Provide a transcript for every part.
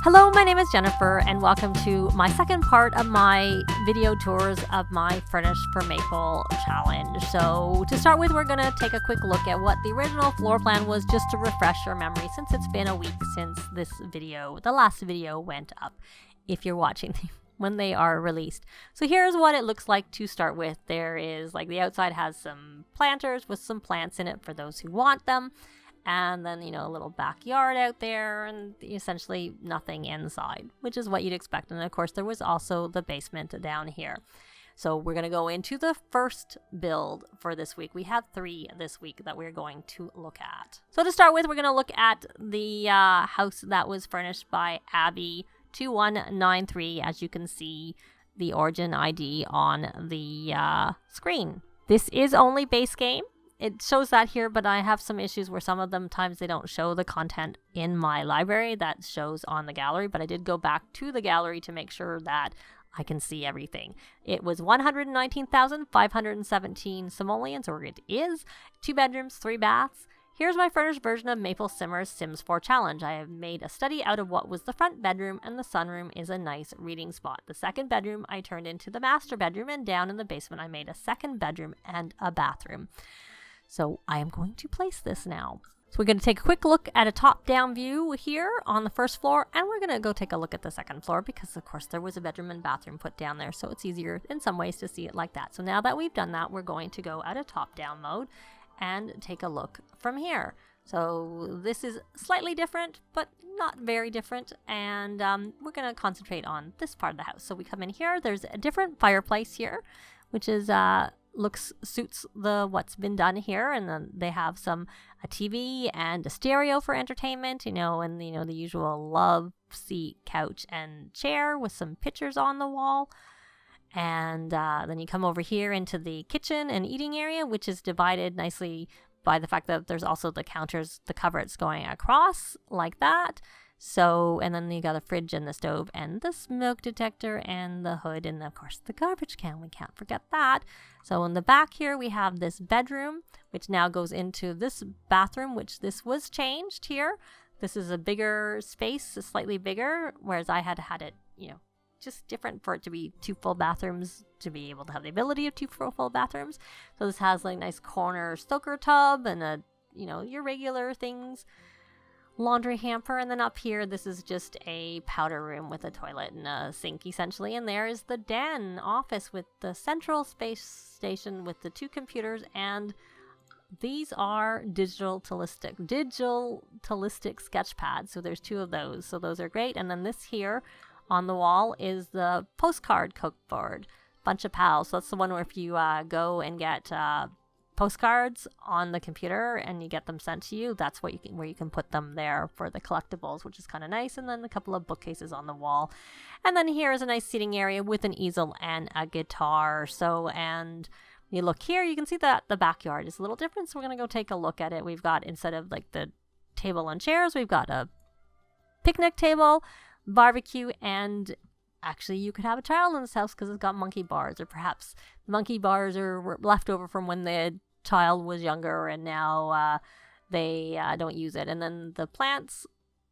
Hello, my name is Jennifer, and welcome to my second part of my video tours of my Furnish for Maple challenge. So to start with, we're going to take a quick look at what the original floor plan was, just to refresh your memory, since it's been a week since the last video went up, if you're watching when they are released. So here's what it looks like to start with. There is, the outside has some planters with some plants in it for those who want them. And then, a little backyard out there, and essentially nothing inside, which is what you'd expect. And of course, there was also the basement down here. So we're going to go into the first build for this week. We have 3 this week that we're going to look at. So to start with, we're going to look at the house that was furnished by Abby 2193. As you can see, the origin ID on the screen. This is only base game. It shows that here, but I have some issues where some of them times they don't show the content in my library that shows on the gallery, but I did go back to the gallery to make sure that I can see everything. It was 119,517 simoleons, or it is 2 bedrooms, 3 baths. Here's my furnished version of Maple Simmer's Sims 4 challenge. I have made a study out of what was the front bedroom, and the sunroom is a nice reading spot. The second bedroom I turned into the master bedroom, and down in the basement I made a second bedroom and a bathroom. So I am going to place this now. So we're going to take a quick look at a top-down view here on the first floor, and we're going to go take a look at the second floor because, of course, there was a bedroom and bathroom put down there, so it's easier in some ways to see it like that. So now that we've done that, we're going to go out of top-down mode and take a look from here. So this is slightly different, but not very different, and we're going to concentrate on this part of the house. So we come in here. There's a different fireplace here, which is suits what's been done here, and then they have a TV and a stereo for entertainment, and the usual love seat, couch, and chair with some pictures on the wall. And then you come over here into the kitchen and eating area, which is divided nicely by the fact that there's also the counters, the cupboards going across like that. So, and then you got a fridge and the stove and the smoke detector and the hood and, of course, the garbage can. We can't forget that. So in the back here, we have this bedroom, which now goes into this bathroom, which this was changed here. This is a bigger space, slightly bigger, whereas I had it, just different for it to be 2 full bathrooms, to be able to have the ability of 2 full bathrooms. So this has a nice corner soaker tub and your regular things. Laundry hamper, and then up here this is just a powder room with a toilet and a sink essentially, and there is the den office with the central space station with the 2 computers, and these are digitalistic sketch pads, so there's 2 of those, so those are great. And then this here on the wall is the postcard cookboard, bunch of pals. So that's the one where if you go and get postcards on the computer and you get them sent to you, that's where you can put them there for the collectibles, which is kind of nice. And then a couple of bookcases on the wall, and then here is a nice seating area with an easel and a guitar. So, and you look here, you can see that the backyard is a little different, so we're going to go take a look at it. We've got, instead of the table and chairs, we've got a picnic table, barbecue, and actually, you could have a child in this house because it's got monkey bars, or perhaps the monkey bars are left over from when the child was younger and now they don't use it. And then the plants,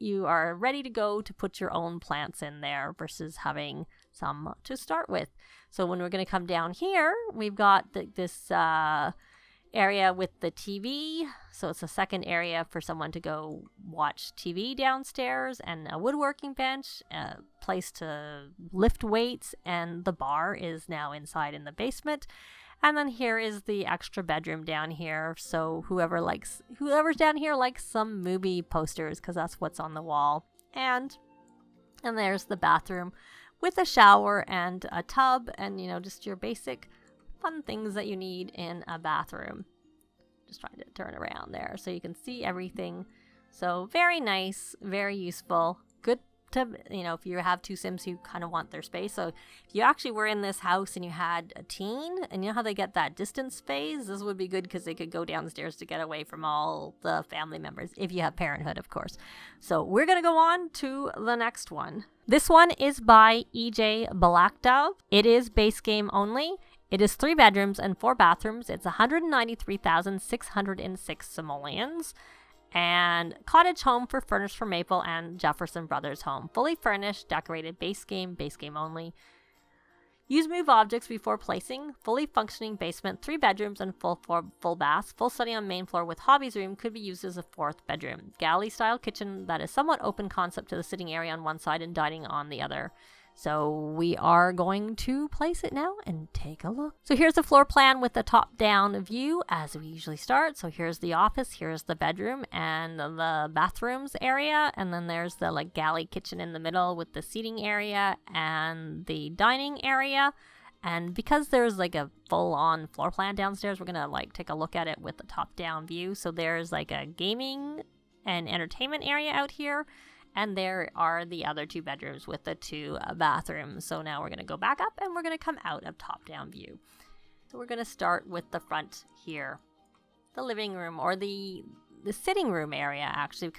you are ready to go to put your own plants in there versus having some to start with. So when we're going to come down here, we've got this area with the TV. So it's a second area for someone to go watch TV downstairs, and a woodworking bench, a place to lift weights, and the bar is now inside in the basement. And then here is the extra bedroom down here. So whoever's down here likes some movie posters, because that's what's on the wall. And there's the bathroom with a shower and a tub, and just your basic fun things that you need in a bathroom. Just trying to turn around there so you can see everything. So very nice, very useful, good to, if you have 2 Sims who kind of want their space. So if you actually were in this house and you had a teen, and you know how they get that distance phase, this would be good because they could go downstairs to get away from all the family members, if you have parenthood, of course. So we're going to go on to the next one. This one is by EJ Blackdove. It is base game only. It is 3 bedrooms and 4 bathrooms. It's 193,606 simoleons. And cottage home for Furnish for Maple and Jefferson Brothers home. Fully furnished, decorated, base game only. Use move objects before placing. Fully functioning basement, 3 bedrooms and full baths. Full study on main floor with hobbies room, could be used as a 4th bedroom. Galley style kitchen that is somewhat open concept to the sitting area on one side and dining on the other. So we are going to place it now and take a look. So here's the floor plan with the top-down view as we usually start. So here's the office, here's the bedroom and the bathrooms area. And then there's the like galley kitchen in the middle with the seating area and the dining area. And because there's like a full-on floor plan downstairs, we're gonna like take a look at it with the top-down view. So there's like a gaming and entertainment area out here. And there are the other 2 bedrooms with the 2 bathrooms. So now we're going to go back up and we're going to come out of top-down view. So we're going to start with the front here. The living room, or the sitting room area actually,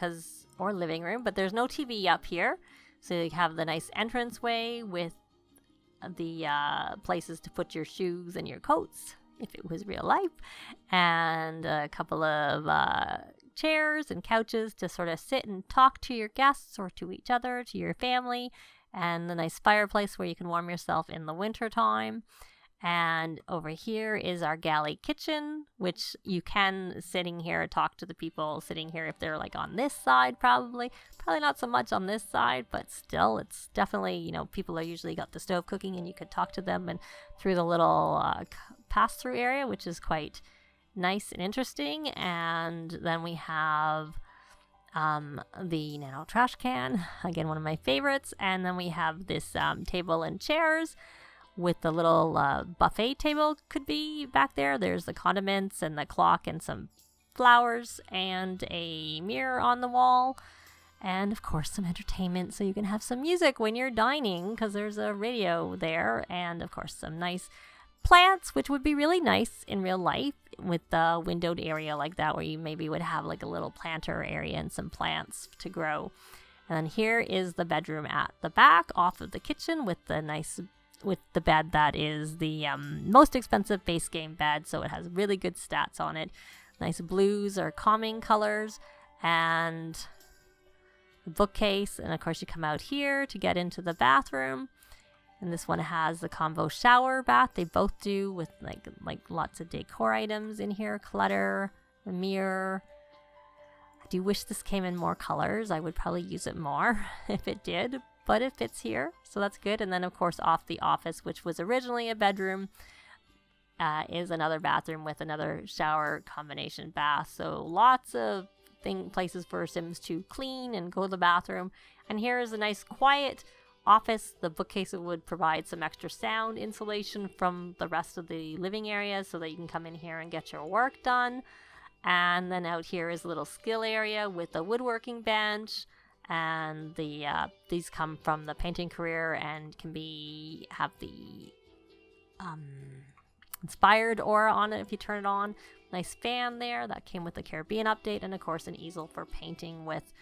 or living room, but there's no TV up here. So you have the nice entranceway with the places to put your shoes and your coats, if it was real life. And a couple of chairs and couches to sort of sit and talk to your guests or to each other, to your family, and the nice fireplace where you can warm yourself in the winter time. And over here is our galley kitchen, which you can, sitting here, talk to the people sitting here if they're like on this side, probably not so much on this side, but still it's definitely, you know, people are usually got the stove cooking and you could talk to them and through the little pass-through area, which is quite nice and interesting. And then we have the nano trash can, again one of my favorites. And then we have this table and chairs with the little buffet table, could be back there. There's the condiments and the clock and some flowers and a mirror on the wall, and of course some entertainment so you can have some music when you're dining, because there's a radio there, and of course some nice plants, which would be really nice in real life with the windowed area like that, where you maybe would have like a little planter area and some plants to grow. And then here is the bedroom at the back off of the kitchen with the bed that is the most expensive base game bed, so it has really good stats on it. Nice blues or calming colors, and the bookcase. And of course you come out here to get into the bathroom. And this one has the combo shower bath. They both do, with like lots of decor items in here, clutter, a mirror. I do wish this came in more colors. I would probably use it more if it did, but it fits here, so that's good. And then of course off the office, which was originally a bedroom, is another bathroom with another shower combination bath. So lots of places for Sims to clean and go to the bathroom. And here is a nice quiet office. The bookcase would provide some extra sound insulation from the rest of the living area so that you can come in here and get your work done. And then out here is a little skill area with a woodworking bench. And these come from the painting career and can have the inspired aura on it if you turn it on. Nice fan there that came with the Caribbean update, and of course an easel for painting with.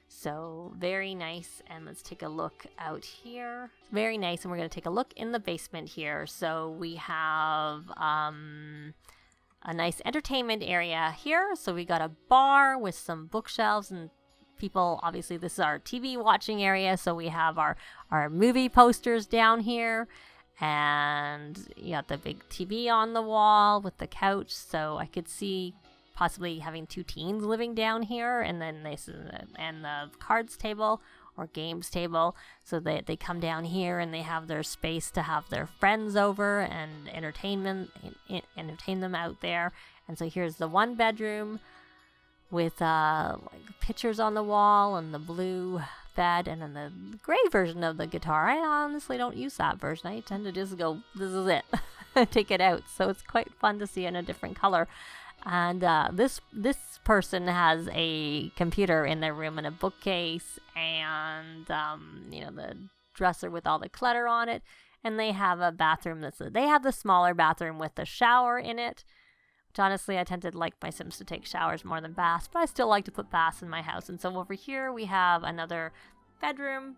So very nice. And let's take a look out here. Very nice. And we're going to take a look in the basement here. So we have a nice entertainment area here. So we got a bar with some bookshelves and people. Obviously this is our TV watching area, so we have our movie posters down here, and you got the big TV on the wall with the couch. So I could see possibly having 2 teens living down here, and then and the cards table or games table, so they come down here and they have their space to have their friends over and entertain them out there. And so here's the 1 bedroom with like pictures on the wall and the blue bed, and then the gray version of the guitar. I honestly don't use that version. I tend to just go, this is it, take it out. So it's quite fun to see in a different color. And this person has a computer in their room and a bookcase, and the dresser with all the clutter on it. And they have a bathroom they have the smaller bathroom with the shower in it. Which honestly, I tend to like my Sims to take showers more than baths, but I still like to put baths in my house. And so over here we have another bedroom.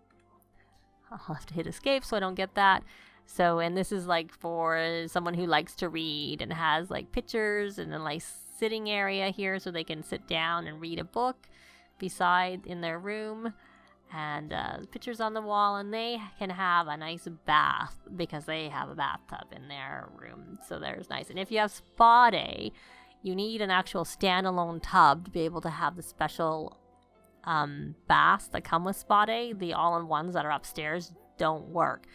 I'll have to hit escape so I don't get that. So, and this is like for someone who likes to read and has like pictures and a nice sitting area here so they can sit down and read a book beside in their room. And pictures on the wall, and they can have a nice bath because they have a bathtub in their room. So there's nice. And if you have spa day, you need an actual standalone tub to be able to have the special baths that come with spa day. The all-in-ones that are upstairs don't work.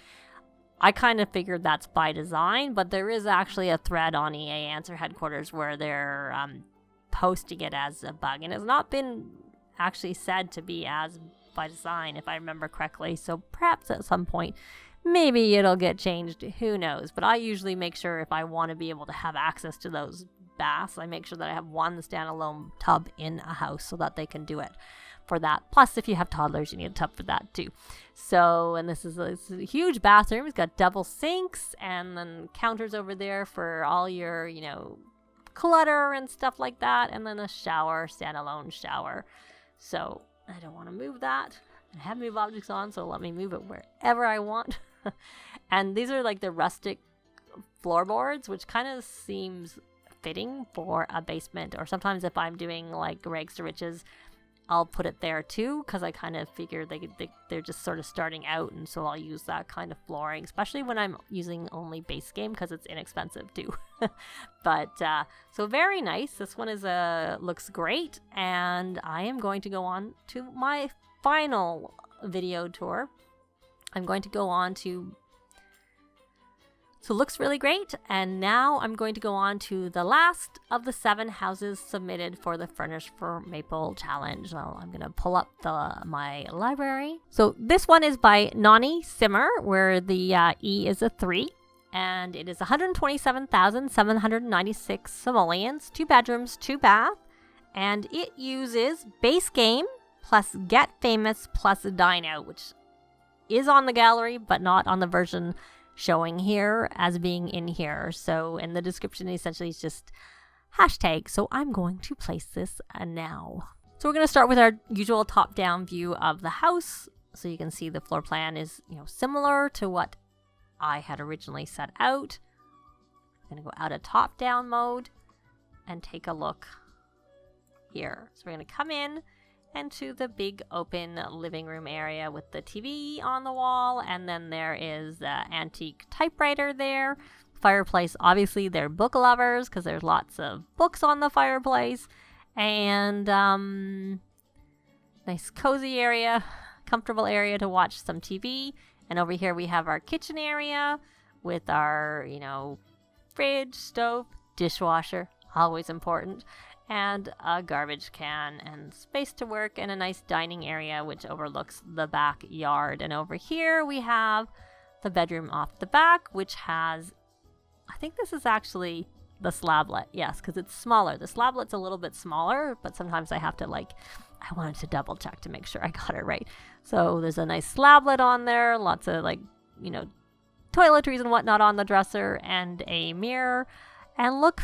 I kind of figured that's by design, but there is actually a thread on EA Answer headquarters where they're posting it as a bug, and it's not been actually said to be as by design, if I remember correctly. So perhaps at some point, maybe it'll get changed. Who knows? But I usually make sure if I want to be able to have access to those baths, I make sure that I have one standalone tub in a house so that they can do it for that. Plus, if you have toddlers, you need a tub for that too. So, and this is a huge bathroom. It's got double sinks and then counters over there for all your, clutter and stuff like that. And then a shower, standalone shower. So I don't want to move that. I have Move Objects on, so let me move it wherever I want. And these are like the rustic floorboards, which kind of seems fitting for a basement. Or sometimes if I'm doing like rags to riches, I'll put it there too, because I kind of figure they're just sort of starting out, and so I'll use that kind of flooring, especially when I'm using only base game because it's inexpensive too. But so very nice. This one is looks great, and I am going to go on to my final video tour. I'm going to go on to. So it looks really great, and now I'm going to go on to the last of the 7 houses submitted for the Furnish for Maple challenge. So I'm going to pull up my library. So this one is by Nani Simmer, where the E is a 3, and it is 127,796 simoleons, 2 bedrooms, 2 bath, and it uses base game plus Get Famous plus Dine Out, which is on the gallery, but not on the version showing here as being in here. So in the description, essentially it's just hashtag. So I'm going to place this now. So we're going to start with our usual top-down view of the house. So you can see the floor plan is, similar to what I had originally set out. I'm going to go out of top-down mode and take a look here. So we're going to come in and to the big open living room area with the TV on the wall, and then there is the antique typewriter there. Fireplace, obviously they're book lovers because there's lots of books on the fireplace, and nice cozy area, comfortable area to watch some TV. And over here we have our kitchen area with our, fridge, stove, dishwasher, always important, and a garbage can and space to work, and a nice dining area which overlooks the backyard. And over here we have the bedroom off the back, which has, I think this is actually the slablet, yes, because it's smaller. The slablet's a little bit smaller, but sometimes I have to I wanted to double check to make sure I got it right. So there's a nice slablet on there, lots of toiletries and whatnot on the dresser, and a mirror. And look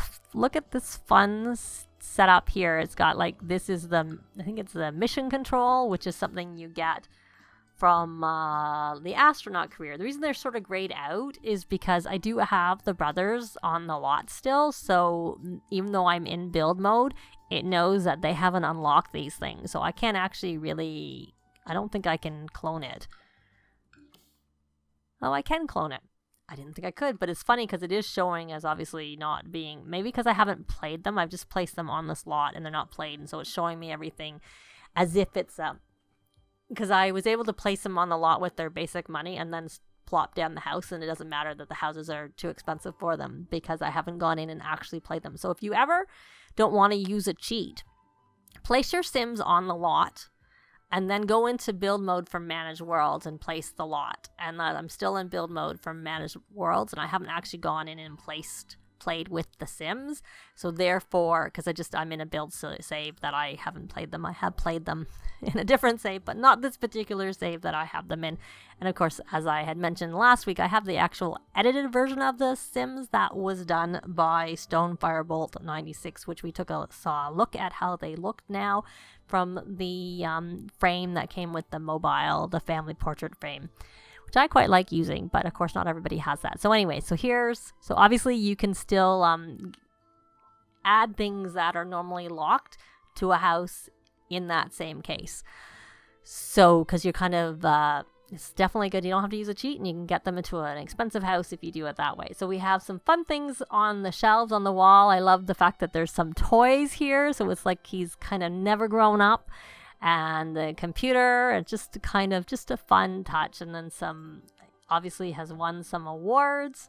at this fun setup here. It's got I think it's the mission control, which is something you get from the astronaut career. The reason they're sort of grayed out is because I do have the brothers on the lot still, so even though I'm in build mode, it knows that they haven't unlocked these things, so I can't actually I don't think I can clone it. Oh, I can clone it. I didn't think I could, but it's funny because it is showing as obviously not being, maybe because I haven't played them. I've just placed them on this lot and they're not played, and so it's showing me everything as if it's because I was able to place them on the lot with their basic money and then plop down the house, and it doesn't matter that the houses are too expensive for them because I haven't gone in and actually played them. So if you ever don't want to use a cheat, place your Sims on the lot and then go into build mode from Manage Worlds and place the lot. And I'm still in build mode from Manage Worlds, and I haven't actually gone in and played with the Sims. So therefore, because I'm in a build save that I haven't played them. I have played them in a different save, but not this particular save that I have them in. And of course, as I had mentioned last week, I have the actual edited version of the Sims that was done by Stone Firebolt 96, which we saw a look at how they look now from the frame that came with the family portrait frame, which I quite like using, but of course not everybody has that. So anyway, so obviously you can still add things that are normally locked to a house in that same case. So, because you're kind of, it's definitely good. You don't have to use a cheat, and you can get them into an expensive house if you do it that way. So we have some fun things on the shelves on the wall. I love the fact that there's some toys here. So it's like he's kind of never grown up. And the computer, it's just kind of just a fun touch. And then some, obviously has won some awards.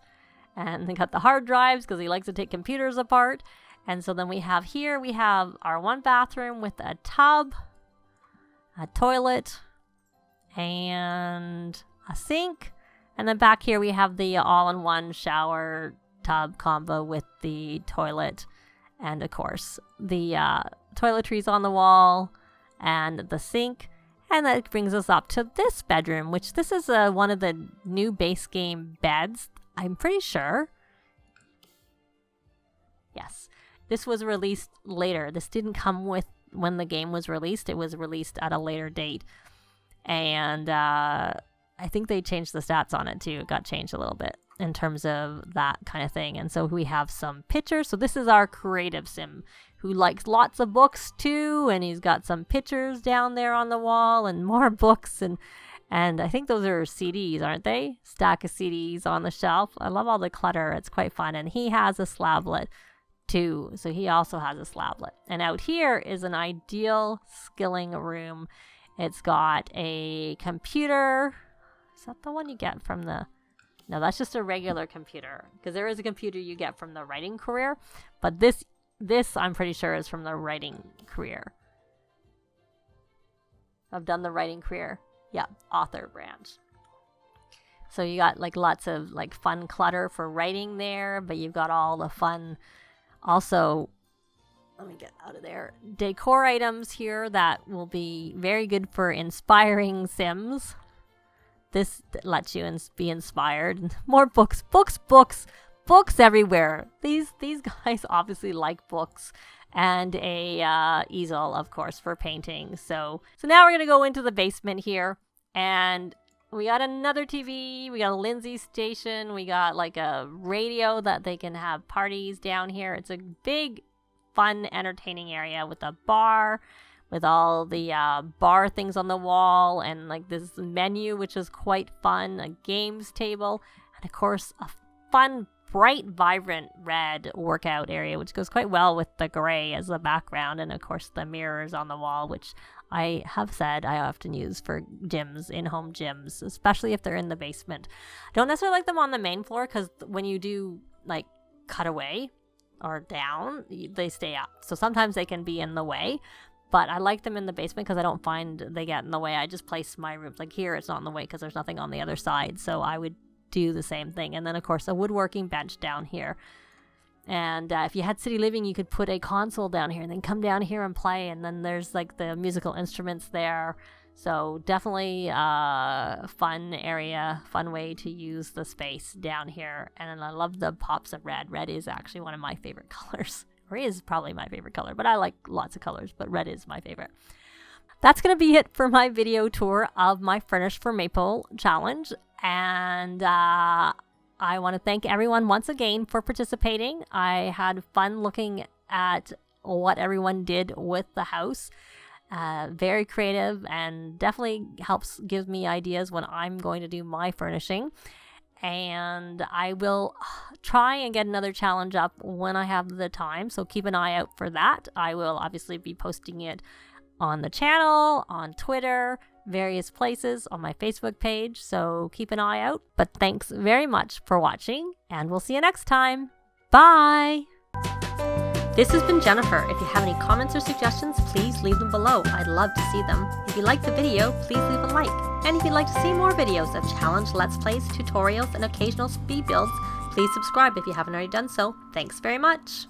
And they got the hard drives because he likes to take computers apart. And so then we have here, we have our one bathroom with a tub, a toilet, and a sink. And then back here we have the all-in-one shower tub combo with the toilet. And of course, the toiletries on the wall and the sink. And that brings us up to this bedroom, which this is one of the new base game beds, I'm pretty sure. Yes. This was released later. This didn't come with when the game was released. It was released at a later date. And I think they changed the stats on it too. It got changed a little bit in terms of that kind of thing. And so we have some pictures. So this is our creative sim who likes lots of books too. And he's got some pictures down there on the wall and more books. And I think those are CDs, aren't they? Stack of CDs on the shelf. I love all the clutter. It's quite fun. And he has a slablet too. So he also has a slablet. And out here is an ideal skilling room. It's got a computer. Is that the one you get from the... No, that's just a regular computer. Because there is a computer you get from the writing career. But this I'm pretty sure is from the writing career. I've done the writing career. Yeah, author branch. So you got like lots of like fun clutter for writing there. But you've got all the fun... Also, let me get out of there. Decor items here that will be very good for inspiring sims. This lets you be inspired. More books everywhere. These guys obviously like books, and a easel, of course, for painting. So now we're gonna go into the basement here, and we got another TV, we got a Lindsay station, we got like a radio that they can have parties down here. It's a big, fun, entertaining area with a bar, with all the bar things on the wall, and like this menu, which is quite fun, a games table, and of course a fun, bright, vibrant red workout area, which goes quite well with the gray as the background, and of course the mirrors on the wall, which I have said I often use for gyms, in-home gyms, especially if they're in the basement. I don't necessarily like them on the main floor because when you do like cut away or down, they stay up. So sometimes they can be in the way, but I like them in the basement because I don't find they get in the way. I just place my rooms like here. It's not in the way because there's nothing on the other side. So I would do the same thing. And then of course a woodworking bench down here. And if you had city living, you could put a console down here and then come down here and play. And then there's like the musical instruments there. So definitely fun area, fun way to use the space down here. And I love the pops of red. Red is actually one of my favorite colors. Or is probably my favorite color, but I like lots of colors, but red is my favorite. That's going to be it for my video tour of my Furnish for Maple challenge. And I want to thank everyone once again for participating. I had fun looking at what everyone did with the house. Very creative and definitely gives me ideas when I'm going to do my furnishing. And I will try and get another challenge up when I have the time. So keep an eye out for that. I will obviously be posting it on the channel, on Twitter, various places, on my Facebook page. So keep an eye out. But thanks very much for watching, and we'll see you next time. Bye! This has been Jennifer. If you have any comments or suggestions, please leave them below. I'd love to see them. If you liked the video, please leave a like. And if you'd like to see more videos of challenge, let's plays, tutorials, and occasional speed builds, please subscribe if you haven't already done so. Thanks very much.